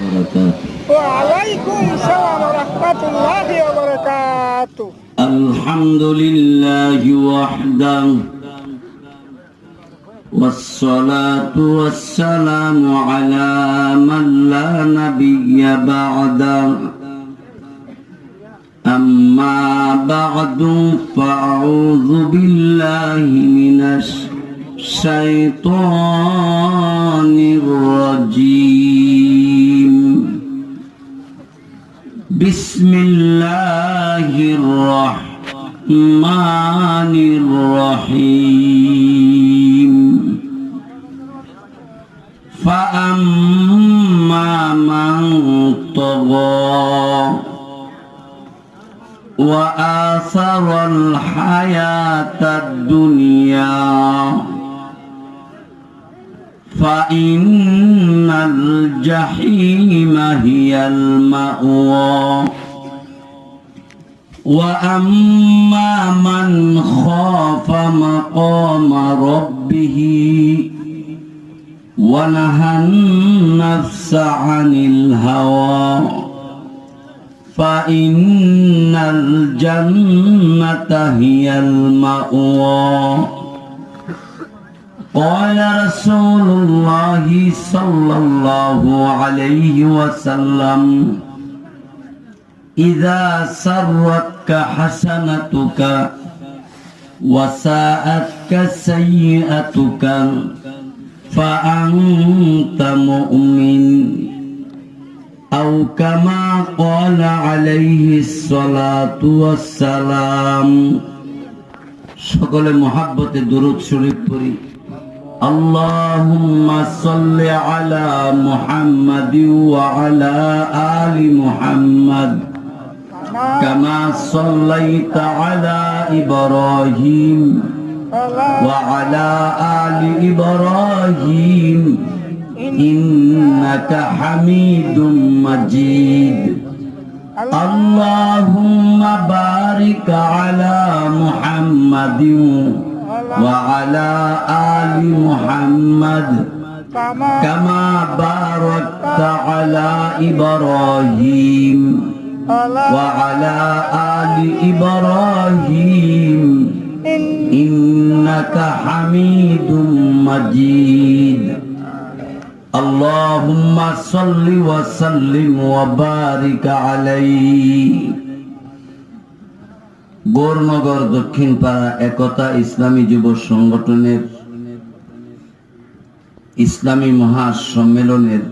وعليكم السلام ورحمة الله وبركاته. الحمد لله وحده والصلاة والسلام على من لا نبي بعده. أما بعد فأعوذ بالله من الشيطان الرجيم. بسم الله الرحمن الرحيم. فأما من طغى وآثر الحياة الدنيا فإن الجحيم هي المأوى. وأما من خاف مقام ربه ونهى النفس عن الهوى فإن الجنة هي المأوى. قال رسول الله صلى الله عليه وسلم: إذا سرتك حسنتك وساءتك سيئتك فأنت مؤمن، أو كما قال عليه الصلاة والسلام. সকলে মহাব্বতে দরুদ শরীফ পড়ি। اللهم صل على محمد وعلى آل محمد كما صليت على إبراهيم وعلى آل إبراهيم إنك حميد مجيد. اللهم بارك على محمد وعلى آل محمد كما باركت على إبراهيم وعلى آل إبراهيم إنك حميد مجيد. اللهم صل وسلم وبارك عليه. গৌরনগর দক্ষিণ পাড়া একতা ইসলামী যুব সংগঠনের ইসলামী মহাসম্মেলনের